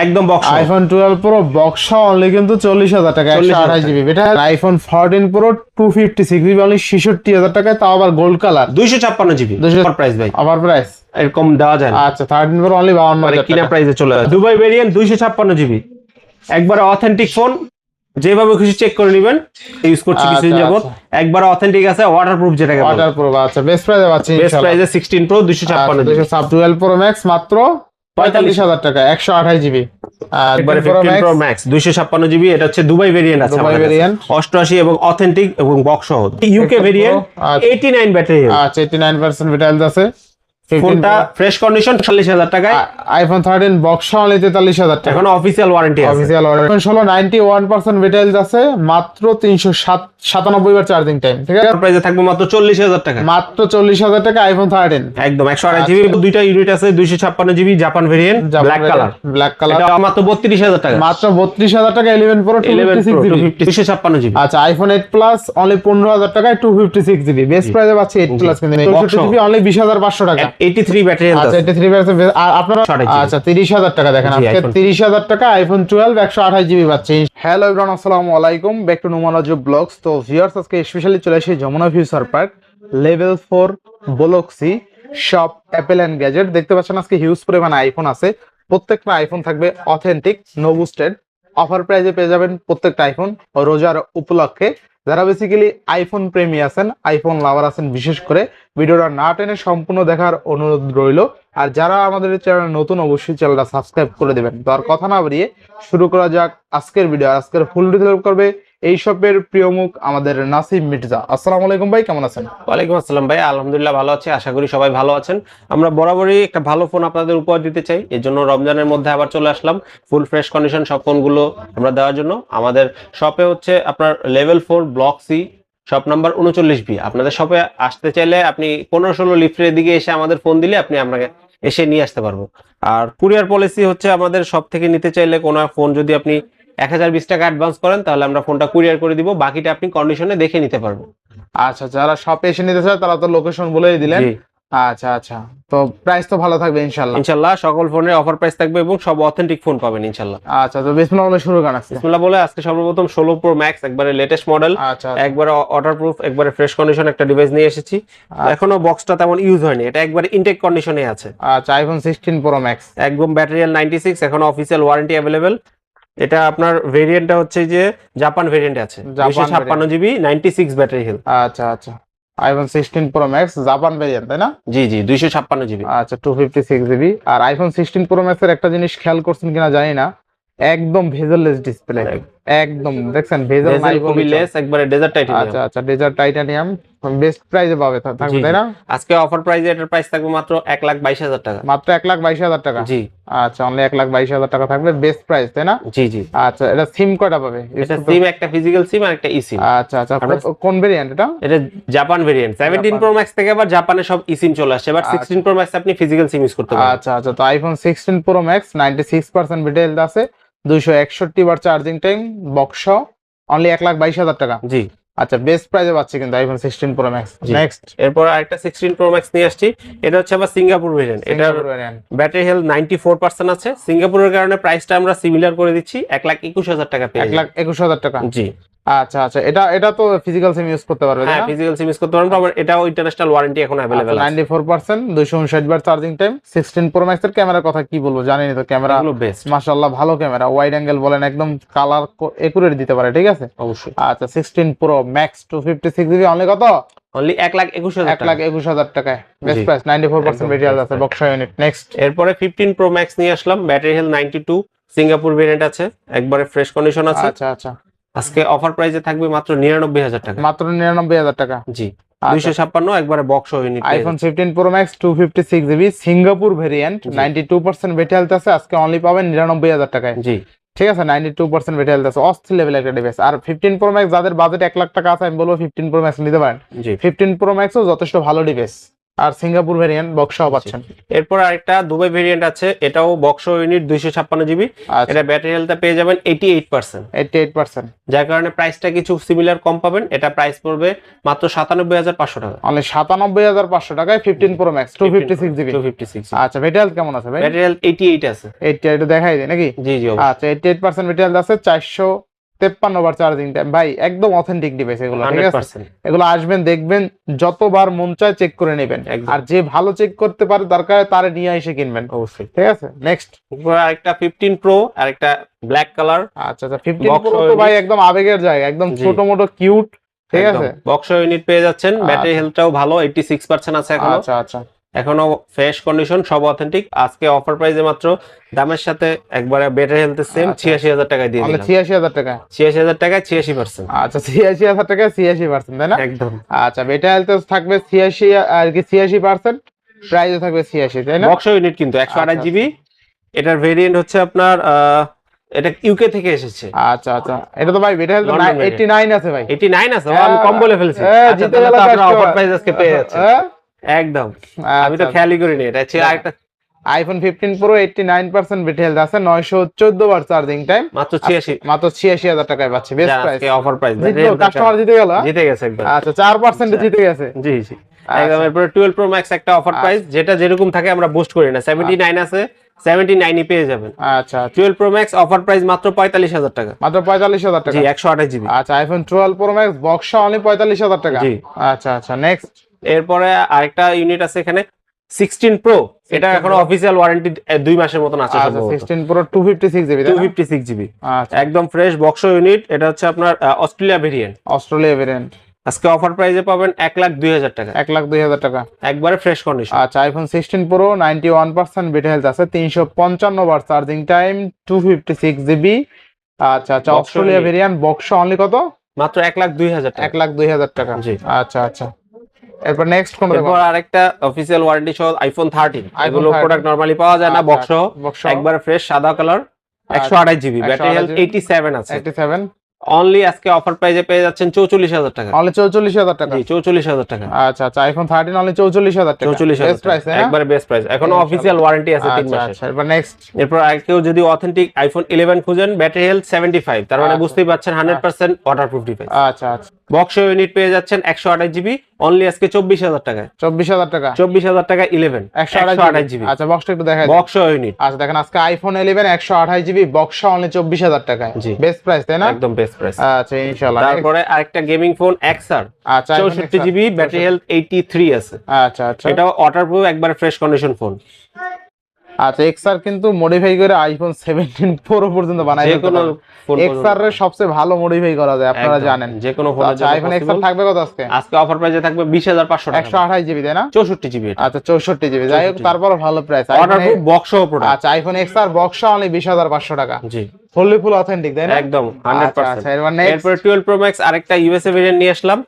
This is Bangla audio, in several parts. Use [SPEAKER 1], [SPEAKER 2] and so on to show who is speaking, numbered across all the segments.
[SPEAKER 1] একদম box
[SPEAKER 2] iPhone 12 pro box only কিন্তু 40,000 টাকা 128 জিবি। এটা আইফোন 14 প্রো 256 জিবি অনলি 66,000 টাকায়, তাও আবার গোল্ড কালার
[SPEAKER 1] 256 জিবি প্রাইস ভাই,
[SPEAKER 2] আবার প্রাইস
[SPEAKER 1] এরকম দেওয়া যায় না।
[SPEAKER 2] আচ্ছা 13 প্রো অনলি 52,000
[SPEAKER 1] কিনা
[SPEAKER 2] টাকা
[SPEAKER 1] প্রাইসে চলে আসে। দুবাই ভেরিয়েন্ট 256 জিবি, একবারে অথেন্টিক ফোন, যেভাবে খুশি চেক করে নেবেন। ইউজ করছি কিছুদিন যাবত, একবারে অথেন্টিক আছে, ওয়াটারপ্রুফ যেটাকে বলে।
[SPEAKER 2] ওয়াটারপ্রুফ। আচ্ছা বেস্ট প্রাইসে পাচ্ছি
[SPEAKER 1] বেস্ট প্রাইসে 16 প্রো 256 জিবি।
[SPEAKER 2] 12 প্রো ম্যাক্স মাত্র 45,000 টাকা 128 জিবি।
[SPEAKER 1] একবারে 15 প্রো ম্যাক্স 256 জিবি, এটা হচ্ছে দুবাই ভেরিয়েন্ট আছে
[SPEAKER 2] দুবাই
[SPEAKER 1] আমাদের
[SPEAKER 2] ভেরিয়েন্ট
[SPEAKER 1] 88 এবং অথেন্টিক এবং বক্স সহ। UK variant 89 battery.
[SPEAKER 2] আচ্ছা 89% ব্যাটারি আছে।
[SPEAKER 1] ফোনটা ফ্রেশ কন্ডিশন 40,000 টাকায়।
[SPEAKER 2] আইফোন 13 বক্স অনলি 43,000 টাকা।
[SPEAKER 1] এখন অফিশিয়াল ওয়ারেন্টি আছে।
[SPEAKER 2] অফিশিয়াল ওয়ারেন্টি 91% ব্যাটারি আছে, মাত্র 397 বার চার্জিং টাইম। ঠিক আছে,
[SPEAKER 1] প্রাইসে থাকবে মাত্র 40,000 টাকা।
[SPEAKER 2] মাত্র 40,000 টাকা আইফোন 13
[SPEAKER 1] একদম 128 জিবি। দুইটা ইউনিট আছে, 256 GB Japan variant, black colour.
[SPEAKER 2] Black colour
[SPEAKER 1] এটা মাত্র 32,000 টাকা।
[SPEAKER 2] মাত্র 32,000 টাকা 11 প্রো 256 জিবি
[SPEAKER 1] 256 জিবি।
[SPEAKER 2] আচ্ছা আইফোন 8 প্লাস অনলি 15,000 টাকায় 256 জিবি বেস্ট প্রাইসে পাচ্ছি 8 প্লাস কিন্তু 64 জিবি অনলি 20,500 টাকা।
[SPEAKER 1] 83 ব্যাটারি
[SPEAKER 2] আচ্ছা 83% আর আপনারা আচ্ছা 30,000 টাকা দেখেন, আজকে 30,000 টাকা আইফোন 12 128 জিবি পাচ্ছি। হ্যালো এভরিওয়ান, আসসালামু আলাইকুম, ব্যাক টু নোমানজ ব্লগস। তো ভিউয়ার্স, আজকে স্পেশালি চলে এসেছি Jamuna future park level 4 block C shop Apple and gadget. দেখতে পাচ্ছেন আজকে হিউজ পরিমাণে আইফোন আছে। প্রত্যেকটা আইফোন থাকবে অথেন্টিক, নো বুস্টেড, অফার প্রাইসে পেয়ে যাবেন প্রত্যেকটা আইফোন রোজার উপলক্ষে। যারা বেসিক্যালি আইফোন প্রেমী আছেন, আইফোন লাভার আছেন, বিশেষ করে ভিডিওটা না টেনে সম্পূর্ণ দেখার অনুরোধ রইল। আর যারা আমাদের চ্যানেল নতুন, অবশ্যই চ্যানেলটা সাবস্ক্রাইব করে দেবেন। তো আর কথা না বাড়িয়ে শুরু করা যাক আজকের ভিডিও। আজকের ফুল ডিটেল করবে এই শপের প্রিয় মুখ আমাদের নাসিম মির্জা। আসসালামু আলাইকুম ভাই, কেমন আছেন?
[SPEAKER 1] ওয়ালাইকুম আসসালাম ভাই, আলহামদুলিল্লাহ ভালো আছি, আশা করি সবাই ভালো আছেন। আমরা বরাবরই একটা ভালো ফোন আপনাদের উপহার দিতে চাই, এর জন্য রমজানের মধ্যে আবার চলে আসলাম ফুল ফ্রেশ কন্ডিশন সব ফোনগুলো আমরা দেওয়ার জন্য। আমাদের শপে হচ্ছে আপনার level 4 block C shop number 39B। আপনাদের শপে আসতে চাইলে আপনি 15-16 লিফটের দিকে এসে আমাদের ফোন দিলে আপনি আপনাকে এসে নিয়ে আসতে পারবো। আর কুরিয়ার পলিসি হচ্ছে আমাদের শপ থেকে নিতে চাইলে কোনো ফোন যদি আপনি 1020 টাকা অ্যাডভান্স করেন, তাহলে আমরা ফোনটা কুরিয়ার করে দিব, বাকিটা আপনি কন্ডিশনে দেখে নিতে পারবেন।
[SPEAKER 2] আচ্ছা, যারা শপে এসে নিতে চায় তারা তো লোকেশন বলেই দিলেন। আচ্ছা আচ্ছা, তো প্রাইস তো ভালো থাকবে ইনশাআল্লাহ।
[SPEAKER 1] ইনশাআল্লাহ সকল ফোনের অফার প্রাইস থাকবে এবং সব অথেন্টিক ফোন পাবেন ইনশাআল্লাহ।
[SPEAKER 2] আচ্ছা, তো বিসমিল্লাহ বলে শুরু করেন।
[SPEAKER 1] বিসমিল্লাহ বলে আজকে সর্বপ্রথম 16 প্রো ম্যাক্স, একবারে লেটেস্ট মডেল, একবারে ওয়াটারপ্রুফ, একবারে ফ্রেশ কন্ডিশন একটা ডিভাইস নিয়ে এসেছি। এখনো বক্সটা তেমন ইউজ হয়নি, এটা একবারে ইনটেক কন্ডিশনে আছে।
[SPEAKER 2] আচ্ছা, আইফোন 16 প্রো ম্যাক্স
[SPEAKER 1] একদম ব্যাটারিয়াল 96, এখন অফিশিয়াল ওয়ারেন্টি अवेलेबल। এটা আপনার ভেরিয়েন্টটা হচ্ছে যে জাপান ভেরিয়েন্ট আছে, 256 জিবি 96 ব্যাটারি হেলথ।
[SPEAKER 2] আচ্ছা আচ্ছা, iPhone 16 pro max Japan variant তাই না?
[SPEAKER 1] জি জি, 256 জিবি।
[SPEAKER 2] আচ্ছা 256 জিবি। আর আইফোন 16 প্রো ম্যাক্স এর একটা জিনিস খেয়াল করছেন কিনা জানি না, একদম ভেজেললেস ডিসপ্লে, একদম দেখছেন ভেজেল নাই,
[SPEAKER 1] খুবই লেস, একবারে ডেজার্ট টাইটানিয়াম।
[SPEAKER 2] আচ্ছা আচ্ছা, ডেজার্ট টাইটানিয়াম বেস্ট প্রাইসে পাবে থাকবে তাই না?
[SPEAKER 1] আজকে অফার প্রাইসে এটার প্রাইস থাকবে মাত্র 122,000 টাকা।
[SPEAKER 2] মাত্র 122,000 টাকা?
[SPEAKER 1] জি
[SPEAKER 2] আচ্ছা, অনলি 122,000 টাকা থাকবে, বেস্ট প্রাইস তাই না?
[SPEAKER 1] জি জি।
[SPEAKER 2] আচ্ছা, এটা সিম কয়টা পাবে?
[SPEAKER 1] এটা সিম একটা ফিজিক্যাল সিম আর একটা ই সিম।
[SPEAKER 2] আচ্ছা আচ্ছা, কোন ভেরিয়েন্ট এটা?
[SPEAKER 1] এটা জাপান ভেরিয়েন্ট। 17 প্রো ম্যাক্স থেকে আবার জাপানে সব ই সিম চলে আসছে, বাট 16 প্রো ম্যাক্স আপনি ফিজিক্যাল সিম ইউজ করতে পারবেন।
[SPEAKER 2] আচ্ছা আচ্ছা, তো আইফোন 16 প্রো ম্যাক্স 96% ব্যাটারি আছে, 261 বার চার্জিং টাইম, বক্স অনলি 122,000 টাকা।
[SPEAKER 1] জি।
[SPEAKER 2] আচ্ছা, বেস্ট প্রাইসে পাচ্ছি কিন্তু আইফোন 16 প্রো ম্যাক্স। নেক্সট
[SPEAKER 1] এরপর আরেকটা 16 প্রো ম্যাক্স নিয়ে আসছি, এটা হচ্ছে আবার সিঙ্গাপুর ভেরিয়েন্ট। এটার ব্যাটারি হেলথ 94% আছে। সিঙ্গাপুরের কারণে প্রাইসটা আমরা সিমিলার করে দিচ্ছি, 121,000 টাকা পেয়ে
[SPEAKER 2] 121,000 টাকা।
[SPEAKER 1] জি।
[SPEAKER 2] আচ্ছা আচ্ছা, এটা তো ফিজিক্যাল সিম ইউজ করতে পারবে?
[SPEAKER 1] হ্যাঁ, ফিজিক্যাল সিম ইউজ করতে পারবেন, আবার এটাও ইন্টারন্যাশনাল ওয়ারেন্টি এখন अवेलेबल আছে।
[SPEAKER 2] 94%, 259 বার চার্জিং টাইম। 16 প্রো ম্যাক্স এর ক্যামেরার কথা কি বলবো, জানেনই তো, ক্যামেরা
[SPEAKER 1] বেস্ট
[SPEAKER 2] মাশাআল্লাহ, ভালো ক্যামেরা, ওয়াইড অ্যাঙ্গেল বলেন, একদম কালার একুরেট দিতে পারে, ঠিক আছে
[SPEAKER 1] অবশ্যই।
[SPEAKER 2] আচ্ছা, 16 প্রো ম্যাক্স 256 জিবি অনলি কত?
[SPEAKER 1] অনলি 121,000
[SPEAKER 2] টাকায়, বেস্ট প্রাইস, 94% ব্যাটারি আছে, বক্স ইউনিট। নেক্সট
[SPEAKER 1] এরপরে 15 প্রো ম্যাক্স নিয়ে আসলাম, ব্যাটারি হেলথ 92, সিঙ্গাপুর ভেরিয়েন্ট আছে, একবারে ফ্রেশ কন্ডিশন আছে।
[SPEAKER 2] আচ্ছা আচ্ছা,
[SPEAKER 1] আজকে অফার প্রাইসে থাকবে মাত্র 99,000 টাকা।
[SPEAKER 2] মাত্র 99,000 টাকা।
[SPEAKER 1] জি, 256 একবারে box unit.
[SPEAKER 2] IPhone 15 pro max 256 GB Singapore variant, 92% battery health আছে, আজকে অনলি পাবেন 99,000 টাকায়।
[SPEAKER 1] জি
[SPEAKER 2] ঠিক আছে, 92% ব্যাটারি হেলথ আছে, অস্থির লেভেল একটা ডিভাইস। আর 15 প্রো ম্যাক্স যাদের বাজেট 1 লাখ টাকা আছে, আমি বলবো 15 প্রো ম্যাক্স নিতে পারেন। 15 প্রো ম্যাক্সও যথেষ্ট ভালো ডিভাইস, আর সিঙ্গাপুর ভেরিয়েন্ট বক্স সহ পাচ্ছেন।
[SPEAKER 1] এরপর আরেকটা দুবাই ভেরিয়েন্ট আছে, এটাও বক্স ইউনিট 256 জিবি। এটা ব্যাটারি হেলথটা পেয়ে যাবেন 88%।
[SPEAKER 2] 88%,
[SPEAKER 1] যার কারণে প্রাইসটা কিছু সিমিলার কম পাবেন। এটা প্রাইস পড়বে মাত্র 97,500 টাকা।
[SPEAKER 2] অনলি 97,500 টাকায় 15 প্রো ম্যাক্স 256 জিবি।
[SPEAKER 1] 256।
[SPEAKER 2] আচ্ছা ব্যাটারি হেলথ কেমন আছে ভাই?
[SPEAKER 1] ব্যাটারি হেলথ 88 আছে।
[SPEAKER 2] 88 দেখাই দেয় নাকি?
[SPEAKER 1] জি জি।
[SPEAKER 2] আচ্ছা 88% ব্যাটারি হেলথ আছে, 453 বার চার্জিং টাইম। ভাই একদম অথেন্টিক ডিভাইস এগুলো, ঠিক আছে?
[SPEAKER 1] 100%।
[SPEAKER 2] এগুলো আসবেন দেখবেন, যতবার মন চায় চেক করে নেবেন, আর যে ভালো চেক করতে পারে দরকার তারে নিয়ে এসে কিনবেন
[SPEAKER 1] অবশ্যই,
[SPEAKER 2] ঠিক আছে? নেক্সট
[SPEAKER 1] আরেকটা 15 প্রো, আরেকটা ব্ল্যাক কালার।
[SPEAKER 2] আচ্ছা 15 প্রো তো ভাই একদম আবেগের জায়গা, একদম ছোট মোটো কিউট, ঠিক আছে?
[SPEAKER 1] বক্স ইউনিট পেয়ে যাচ্ছেন, ব্যাটারি হেলথটাও ভালো 86% আছে এখনো।
[SPEAKER 2] আচ্ছা
[SPEAKER 1] এখনো ফ্রেশ কন্ডিশন, সব অথেন্টিক। আজকে অফার প্রাইসে মাত্র দামের সাথে একবারে ব্যাটারি হেলথ সেম 86,000 টাকায় দিয়ে দিলাম।
[SPEAKER 2] 86,000 টাকা।
[SPEAKER 1] 86,000 টাকায় 86%।
[SPEAKER 2] আচ্ছা 86,000 টাকায় 86%, তাই না?
[SPEAKER 1] একদম।
[SPEAKER 2] আচ্ছা ব্যাটারি হেলথ থাকবে 86 আর কি 86%, প্রাইসও থাকবে 86, তাই না?
[SPEAKER 1] বক্স ইউনিট কিন্তু 128 জিবি। এটার ভেরিয়েন্ট হচ্ছে আপনার এটা ইউকে থেকে এসেছে।
[SPEAKER 2] আচ্ছা এটা তো ভাই ব্যাটারি হেলথ 89 আছে ভাই।
[SPEAKER 1] 89 আছে, আমি কম বলে ফেলছি। আচ্ছা
[SPEAKER 2] জিতে
[SPEAKER 1] তাহলে
[SPEAKER 2] গেল
[SPEAKER 1] তো আপনারা
[SPEAKER 2] কাস্টমার।
[SPEAKER 1] অফার প্রাইস আজকে পেয়ে যাচ্ছেন। একদম, আমি তো খেয়ালই করিনি। এটা ছিল আরেকটা
[SPEAKER 2] আইফোন 15 প্রো 89% ব্যাটারি হেলথ আছে, 914 বার চার্জিং টাইম,
[SPEAKER 1] মাত্র 86।
[SPEAKER 2] মাত্র 86,000 টাকায় পাচ্ছি, বেস্ট প্রাইস।
[SPEAKER 1] আজকে অফার প্রাইস
[SPEAKER 2] কাস্টমার জিতে গেল,
[SPEAKER 1] জিতে গেছে একবার।
[SPEAKER 2] আচ্ছা 4% জিতে গেছে।
[SPEAKER 1] জি জি একদম। এরপর 12 প্রো ম্যাক্স একটা অফার প্রাইস, যেটা যেরকম থাকে আমরা বুস্ট করি না। 79 আছে, 79 পেয়ে যাবেন।
[SPEAKER 2] আচ্ছা
[SPEAKER 1] 12 প্রো ম্যাক্স অফার প্রাইস মাত্র 45,000 টাকা।
[SPEAKER 2] মাত্র 45,000 টাকা।
[SPEAKER 1] জি 128 জিবি।
[SPEAKER 2] আচ্ছা iPhone 12 pro max box only 45,000 টাকা।
[SPEAKER 1] জি।
[SPEAKER 2] আচ্ছা নেক্সট।
[SPEAKER 1] এরপরে আরেকটা ইউনিট আছে এখানে 16 প্রো। এটা এখনো অফিশিয়াল ওয়ারেন্টি 2 মাসের মতন আছে।
[SPEAKER 2] আচ্ছা 16 প্রো 256 জিবি,
[SPEAKER 1] 256 জিবি
[SPEAKER 2] আচ্ছা
[SPEAKER 1] একদম ফ্রেশ বক্স ইউনিট। এটা হচ্ছে আপনার অস্ট্রেলিয়া ভেরিয়েন্ট।
[SPEAKER 2] Australia variant.
[SPEAKER 1] আজকে অফার প্রাইসে পাবেন 1,02,000 টাকা।
[SPEAKER 2] 1,02,000 টাকা
[SPEAKER 1] একবারে ফ্রেশ কন্ডিশন।
[SPEAKER 2] আচ্ছা আইফোন 16 প্রো 91% ব্যাটারি হেলথ আছে, 355 বার চার্জিং টাইম, 256 জিবি। আচ্ছা অস্ট্রেলিয়া ভেরিয়েন্ট বক্স অনলি কত?
[SPEAKER 1] মাত্র 1,02,000 টাকা।
[SPEAKER 2] 1,02,000 টাকা।
[SPEAKER 1] জি
[SPEAKER 2] আচ্ছা এরপর নেক্সট কোন দেখব?
[SPEAKER 1] এরপর আরেকটা অফিশিয়াল ওয়ারেন্টি সহ আইফোন 13। এগুলো প্রোডাক্ট নরমালি পাওয়া যায় না, বক্স একবারে ফ্রেশ সাদা কালার, 128 জিবি, ব্যাটারি হেলথ 87 আছে।
[SPEAKER 2] 87
[SPEAKER 1] অনলি আজকে অফার প্রাইসে পেয়ে যাচ্ছেন 44,000 টাকা।
[SPEAKER 2] অনলি 44,000 টাকা।
[SPEAKER 1] জি 44,000 টাকা।
[SPEAKER 2] আচ্ছা আইফোন 13 অনলি 44,000 টাকা।
[SPEAKER 1] 44,000
[SPEAKER 2] বেস্ট প্রাইস,
[SPEAKER 1] একবারে বেস্ট প্রাইস। এখনো অফিশিয়াল ওয়ারেন্টি আছে 3 মাসের।
[SPEAKER 2] আচ্ছা এরপর নেক্সট।
[SPEAKER 1] এরপর আরেকটাও যদি অথেন্টিক আইফোন 11 খুঁজেন, ব্যাটারি হেলথ 75, তার মানে বুঝতেই পারছেন 100% ওয়াটারপ্রুফ ডিভাইস।
[SPEAKER 2] আচ্ছা
[SPEAKER 1] বক্স ইউনিট পেয়ে যাচ্ছেন 128 জিবি অনলি আজকে 24,000 টাকায়।
[SPEAKER 2] 24,000 টাকা।
[SPEAKER 1] 24,000 টাকা 11 128 জিবি।
[SPEAKER 2] আচ্ছা বক্সটা একটু দেখাই।
[SPEAKER 1] Box unit.
[SPEAKER 2] আচ্ছা দেখেন আজকে আইফোন 11 128 জিবি বক্স অনলি 24,000 টাকায়।
[SPEAKER 1] জি
[SPEAKER 2] বেস্ট প্রাইস, তাই না?
[SPEAKER 1] একদম বেস্ট প্রাইস।
[SPEAKER 2] আচ্ছা ইনশাআল্লাহ।
[SPEAKER 1] তারপরে আরেকটা গেমিং ফোন XR।
[SPEAKER 2] আচ্ছা
[SPEAKER 1] 64 জিবি, ব্যাটারি হেলথ 83 আছে।
[SPEAKER 2] আচ্ছা
[SPEAKER 1] এটাও ওয়াটারপ্রুফ একবারে ফ্রেশ কন্ডিশন ফোন।
[SPEAKER 2] আচ্ছা XR কিন্তু মডিফাই করে আইফোন 17 প্রো পর্যন্ত বানাই
[SPEAKER 1] যে কোনো ফোন
[SPEAKER 2] XR এর সবচেয়ে ভালো মডিফাই করা যায়, আপনারা জানেন।
[SPEAKER 1] যে কোনো ফোনের জন্য
[SPEAKER 2] আইফোন XR থাকবে কত আজকে?
[SPEAKER 1] আজকে অফার প্রাইসে থাকবে 20,500 টাকা।
[SPEAKER 2] 128 জিবি, তাই না?
[SPEAKER 1] 64 জিবি।
[SPEAKER 2] আচ্ছা 64 জিবি, যাই হোক তারপর ভালো প্রাইস।
[SPEAKER 1] ওয়াটারপ্রুফ বক্স সহ প্রোডাক্ট।
[SPEAKER 2] আচ্ছা আইফোন XR বক্স অনলি 20,500 টাকা।
[SPEAKER 1] জি
[SPEAKER 2] ফুল অথেন্টিক, তাই না?
[SPEAKER 1] একদম 100%।
[SPEAKER 2] আচ্ছা এরপর
[SPEAKER 1] এরপর 12 প্রো ম্যাক্স আরেকটা ইউএসএ ভেরিয়েন্ট নিয়ে আসলাম।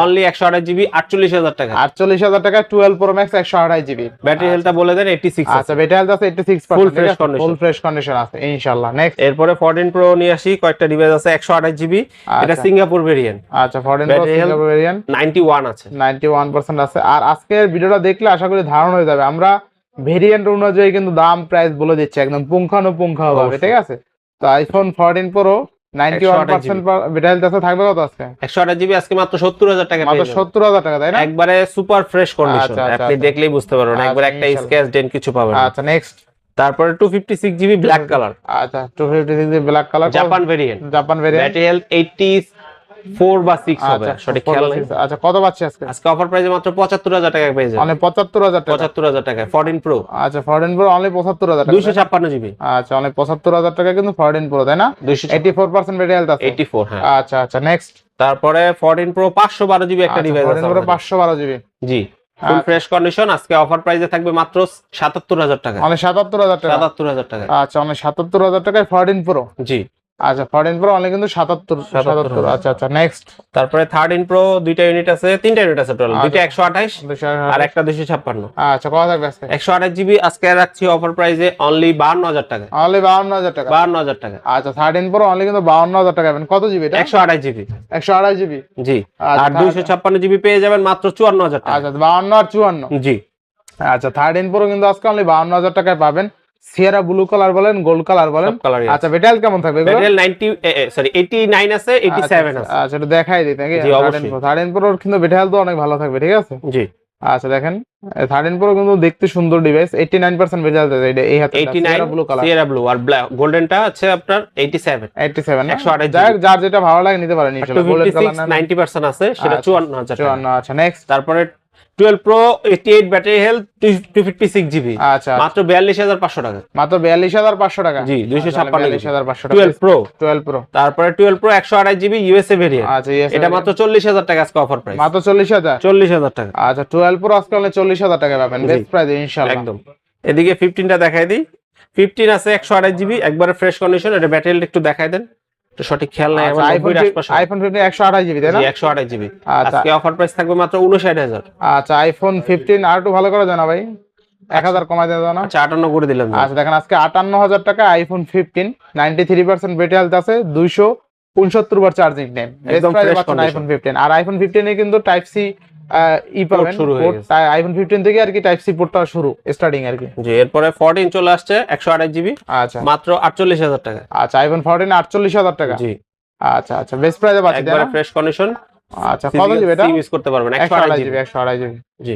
[SPEAKER 1] অনলি 128 জিবি 48,000 টাকা।
[SPEAKER 2] 48,000 টাকা 12 প্রো ম্যাক্স 128 জিবি।
[SPEAKER 1] ব্যাটারি হেলথটা বলে দেন 86।
[SPEAKER 2] আচ্ছা ব্যাটারি হেলথ আছে 86%, ফুল ফ্রেশ কন্ডিশন আছে ইনশাআল্লাহ। নেক্সট।
[SPEAKER 1] এরপরে 14 প্রো নিয়ে আসি, কয়েকটা ডিভাইস আছে 128 জিবি। এটা সিঙ্গাপুর ভেরিয়েন্ট।
[SPEAKER 2] আচ্ছা 14 প্রো সিঙ্গাপুর ভেরিয়েন্ট
[SPEAKER 1] 91 আছে,
[SPEAKER 2] 91% আছে। আর আজকের ভিডিওটা দেখলে আশা করি ধারণা হয়ে যাবে, আমরা ভেরিয়েন্ট অনুযায়ী কিন্তু দাম প্রাইস বলে দিচ্ছি একদম পুঙ্খানুপুঙ্খভাবে, ঠিক আছে? তো আইফোন 14 প্রো 91% ব্যাটারি হেলথ আছে, থাকবে কত আজকে?
[SPEAKER 1] 128 জিবি আজকে মাত্র 70,000 টাকা।
[SPEAKER 2] মাত্র 70,000 টাকা, তাই না?
[SPEAKER 1] একবারে সুপার ফ্রেশ কন্ডিশন, আপনি দেখলেই বুঝতে পারবেন। একবার একটা স্ক্র্যাচ ডেন্ট কিছু পাবেন না।
[SPEAKER 2] আচ্ছা নেক্সট।
[SPEAKER 1] তারপরে 256 জিবি ব্ল্যাক কালার।
[SPEAKER 2] আচ্ছা 256 GB black colour,
[SPEAKER 1] Japan variant. Battery health 84 বা 6 হবে, সঠিক খেয়াল নেই।
[SPEAKER 2] আচ্ছা কত পাচ্ছি আজকে?
[SPEAKER 1] আজকে অফার প্রাইসে মাত্র 75,000 টাকা পেয়ে যাবেন।
[SPEAKER 2] মানে 75,000 টাকা।
[SPEAKER 1] 75,000 টাকা 14 প্রো।
[SPEAKER 2] আচ্ছা 14 প্রো অনলি 75,000 টাকা।
[SPEAKER 1] 256 জিবি।
[SPEAKER 2] আচ্ছা অনলি 75,000 টাকা কিন্তু 14 প্রো, তাই না?
[SPEAKER 1] 84%
[SPEAKER 2] ব্যাটারি হেলথ আছে।
[SPEAKER 1] 84, হ্যাঁ।
[SPEAKER 2] আচ্ছা নেক্সট।
[SPEAKER 1] তারপরে 14 প্রো 512 জিবি একটা ডিভাইস আছে।
[SPEAKER 2] 14 প্রো 512 জিবি।
[SPEAKER 1] জি ফুল ফ্রেশ কন্ডিশন। আজকে অফার প্রাইসে থাকবে মাত্র 77,000 টাকা।
[SPEAKER 2] অনলি 77,000 টাকা।
[SPEAKER 1] 77,000 টাকা।
[SPEAKER 2] আচ্ছা অনলি 77,000 টাকায় 14 প্রো।
[SPEAKER 1] জি
[SPEAKER 2] আচ্ছা 14 প্রো অনলি কিন্তু 77 আচ্ছা আচ্ছা নেক্সট।
[SPEAKER 1] তারপরে 13 প্রো দুইটা ইউনিট আছে, তিনটা ইউনিট আছে টোটাল, দুইটা 128 আর একটা 256।
[SPEAKER 2] আচ্ছা কত থাকবে আজকে?
[SPEAKER 1] 128 জিবি আজকে রাখছি অফার প্রাইসে অনলি 52000 টাকা।
[SPEAKER 2] অনলি 52000 টাকা।
[SPEAKER 1] 52000 টাকা।
[SPEAKER 2] আচ্ছা 13 প্রো অনলি কিন্তু 52000 টাকা পাবেন। কত জিবি এটা?
[SPEAKER 1] 128 জিবি।
[SPEAKER 2] 128 জিবি
[SPEAKER 1] জি। আর 256 জিবি পেয়ে যাবেন মাত্র 54000 টাকা।
[SPEAKER 2] আচ্ছা 52 আর 54।
[SPEAKER 1] জি।
[SPEAKER 2] আচ্ছা 13 প্রো কিন্তু আজকে অনলি 52000 টাকায় পাবেন। সিয়েরা ব্লু কালার বলেন, গোল্ড কালার বলেন। আচ্ছা ব্যাটারি কেমন থাকবে এগুলো?
[SPEAKER 1] ব্যাটারি 89 আছে, 87 আছে।
[SPEAKER 2] আচ্ছা এটা দেখাই দিই নাকি?
[SPEAKER 1] জি অবশ্যই।
[SPEAKER 2] 13 প্রোর কিন্তু ব্যাটারি তো অনেক ভালো থাকবে, ঠিক আছে?
[SPEAKER 1] জি।
[SPEAKER 2] আচ্ছা দেখেন 13 প্রো কিন্তু দেখতে সুন্দর ডিভাইস, 89% ব্যাটারি আছে এটা। এই হাতে sierra blue colour,
[SPEAKER 1] sierra blue আর গোল্ডেনটা আছে আপনার 87
[SPEAKER 2] 128 যার যেটা ভালো লাগে নিতে পারেন ইনশাআল্লাহ। গোল্ডেন কালার না
[SPEAKER 1] 90% আছে, সেটা 54000 টাকা।
[SPEAKER 2] 54। আচ্ছা নেক্সট।
[SPEAKER 1] তারপরে 12 প্রো 88 ব্যাটারি হেলথ 256 জিবি
[SPEAKER 2] আচ্ছা
[SPEAKER 1] মাত্র 42500 টাকা।
[SPEAKER 2] মাত্র 42500 টাকা।
[SPEAKER 1] জি 256
[SPEAKER 2] 42500 টাকা।
[SPEAKER 1] 12 প্রো। তারপরে 12 প্রো 128 জিবি ইউএসএ ভেরিয়েন্ট।
[SPEAKER 2] আচ্ছা
[SPEAKER 1] এটা মাত্র 40000 টাকা আজকে অফার প্রাইস।
[SPEAKER 2] মাত্র 40000
[SPEAKER 1] টাকা।
[SPEAKER 2] আচ্ছা 12 প্রো আজকে অনলি 40000 টাকা পাবেন বেস্ট প্রাইস ইনশাআল্লাহ।
[SPEAKER 1] একদম। এদিকে 15টা দেখাই দিই। 15 আছে 128 জিবি একবারে ফ্রেশ কন্ডিশন। এটা ব্যাটারি একটু দেখাই দেন, তো সঠিক খেয়াল নাই।
[SPEAKER 2] আইফোন 15 128 জিবি তাই না?
[SPEAKER 1] জি 128 জিবি। আজকে অফার প্রাইস থাকবে মাত্র 59000।
[SPEAKER 2] আচ্ছা আইফোন 15 আর একটু ভালো করে জানা ভাই, 1000 কমাই দেওয়া যায় না?
[SPEAKER 1] আচ্ছা 58 করে দিলাম।
[SPEAKER 2] আচ্ছা দেখেন আজকে 58000 টাকা আইফোন 15 93% ব্যাটারি হেলথ আছে, 269 বার চার্জিং টাইম। বেস্ট প্রাইস পাচ্ছেন আইফোন 15। আর আইফোন 15 এ কিন্তু টাইপ সি পাবেন আইফোন 15 থেকে আর কি টাইপ সি পোর্টটা শুরু স্টার্টিং আর কি।
[SPEAKER 1] জি। এরপরে 14 চলে আসছে 128 জিবি।
[SPEAKER 2] আচ্ছা
[SPEAKER 1] মাত্র 48000 টাকা।
[SPEAKER 2] আচ্ছা আইফোন 14 48000 টাকা।
[SPEAKER 1] জি।
[SPEAKER 2] আচ্ছা আচ্ছা বেস্ট প্রাইসে পাচ্ছেন
[SPEAKER 1] একবারে ফ্রেশ কন্ডিশন।
[SPEAKER 2] আচ্ছা কত জিবি এটা?
[SPEAKER 1] ইউজ করতে পারবেন 128 জিবি।
[SPEAKER 2] 128 জিবি।
[SPEAKER 1] জি।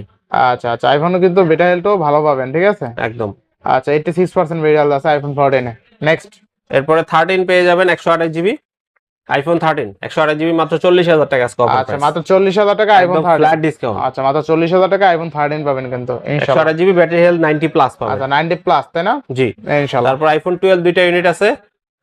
[SPEAKER 2] আচ্ছা আচ্ছা আইফোনে কিন্তু ব্যাটারি হেলথও ভালো পাবেন, ঠিক আছে?
[SPEAKER 1] একদম।
[SPEAKER 2] আচ্ছা 86% ব্যাটারি হেলথ আছে আইফোন 14 এ। নেক্সট।
[SPEAKER 1] এরপরে 13 পেয়ে যাবেন 128 জিবি। আইফোন 13 128 জিবি মাত্র 40000 টাকা আজকে অফার প্রাইস।
[SPEAKER 2] আচ্ছা মাত্র 40000 টাকা আইফোন 13
[SPEAKER 1] ফ্ল্যাট ডিসকাউন্ট।
[SPEAKER 2] আচ্ছা মাত্র 40000 টাকা আইফোন 13 পাবেন কিন্তু ইনশাআল্লাহ।
[SPEAKER 1] 128 জিবি ব্যাটারি হেলথ 90 প্লাস পাবেন।
[SPEAKER 2] আচ্ছা 90 প্লাস তাই না?
[SPEAKER 1] জি
[SPEAKER 2] ইনশাআল্লাহ।
[SPEAKER 1] তারপর আইফোন 12 দুইটা ইউনিট আছে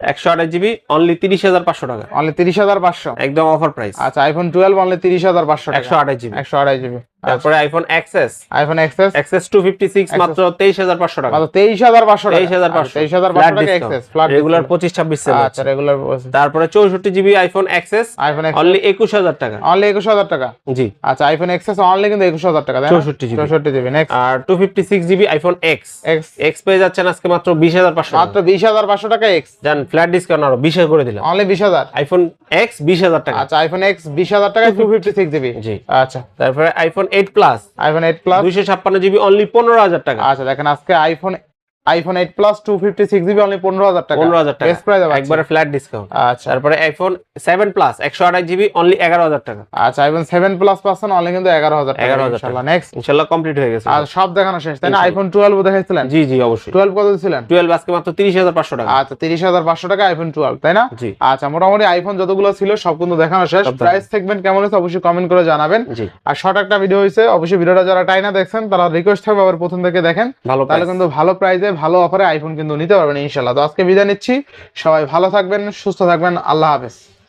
[SPEAKER 1] 128 জিবি অনলি 30500 টাকা।
[SPEAKER 2] অনলি 30500
[SPEAKER 1] একদম অফার প্রাইস।
[SPEAKER 2] আচ্ছা আইফোন 12 অনলি 30500 টাকা।
[SPEAKER 1] 128 জিবি।
[SPEAKER 2] 128 জিবি।
[SPEAKER 1] তারপরে আইফোন এক্সএস।
[SPEAKER 2] আইফোন এক্সএস
[SPEAKER 1] 256 মাত্র 23500 টাকা।
[SPEAKER 2] মাত্র 23500 টাকা।
[SPEAKER 1] 23500
[SPEAKER 2] টাকা এক্সএস ফ্ল্যাট
[SPEAKER 1] রেগুলার 25-26 সেল।
[SPEAKER 2] আচ্ছা রেগুলার।
[SPEAKER 1] তারপরে 64 জিবি আইফোন এক্সএস অনলি 21000 টাকা।
[SPEAKER 2] অনলি 21000 টাকা।
[SPEAKER 1] জি।
[SPEAKER 2] আচ্ছা আইফোন এক্সএস অনলি কিন্তু 21000 টাকা। 64 জিবি। নেক্সট।
[SPEAKER 1] আর 256 জিবি আইফোন এক্স পেয়ে যাচ্ছেন আজকে মাত্র 20500
[SPEAKER 2] মাত্র 20500 টাকা এক্স।
[SPEAKER 1] জান ফ্ল্যাট ডিসকাউন্ট আরো 20 করে দিলাম।
[SPEAKER 2] অনলি 20000
[SPEAKER 1] আইফোন এক্স 20000 টাকা।
[SPEAKER 2] আচ্ছা আইফোন এক্স 20000 টাকা 256 জিবি।
[SPEAKER 1] জি।
[SPEAKER 2] আচ্ছা
[SPEAKER 1] তারপরে iPhone 8 plus.
[SPEAKER 2] IPhone 8 plus
[SPEAKER 1] 256 GB only 15000 টাকা।
[SPEAKER 2] আচ্ছা দেখেন আজকে আইফোন 8 প্লাস 256 জিবি অনলি 15000 টাকা।
[SPEAKER 1] 15000 টাকা
[SPEAKER 2] বেস্ট প্রাইস
[SPEAKER 1] একবারে ফ্ল্যাট ডিসকাউন্ট।
[SPEAKER 2] আচ্ছা
[SPEAKER 1] তারপরে আইফোন 7 প্লাস 128 জিবি অনলি 11000 টাকা।
[SPEAKER 2] আচ্ছা আইফোন 7 প্লাস পাচ্ছেন অনলি কিন্তু 11000 টাকা।
[SPEAKER 1] 11000
[SPEAKER 2] ইনশাআল্লাহ। নেক্সট।
[SPEAKER 1] ইনশাআল্লাহ কমপ্লিট হয়ে গেছে।
[SPEAKER 2] আর সব দেখানো শেষ তাই না? আইফোন 12 দেখাইছিলেন?
[SPEAKER 1] জি জি অবশ্যই।
[SPEAKER 2] 12 কত দিছিলেন?
[SPEAKER 1] 12 আজকে মাত্র 30500 টাকা।
[SPEAKER 2] আচ্ছা 30500 টাকা আইফোন 12 তাই না?
[SPEAKER 1] জি।
[SPEAKER 2] আচ্ছা মোটামুটি আইফোন যতগুলো ছিল সব কিন্তু দেখানো শেষ। প্রাইস সেগমেন্ট কেমন হয়েছে অবশ্যই কমেন্ট করে জানাবেন।
[SPEAKER 1] জি।
[SPEAKER 2] আর শর্ট একটা ভিডিও হয়েছে, অবশ্যই ভিডিওটা যারা টাইনা দেখছেন তারা রিকোয়েস্ট থাকবে আবার প্রথম থেকে দেখেন, তাহলে কিন্তু ভালো প্রাইসে ভালো অফারে আইফোন কিন্তু নিতে পারবেন ইনশাআল্লাহ। তো আজকে বিদায় নিচ্ছি, সবাই ভালো থাকবেন, সুস্থ থাকবেন, আল্লাহ হাফেজ।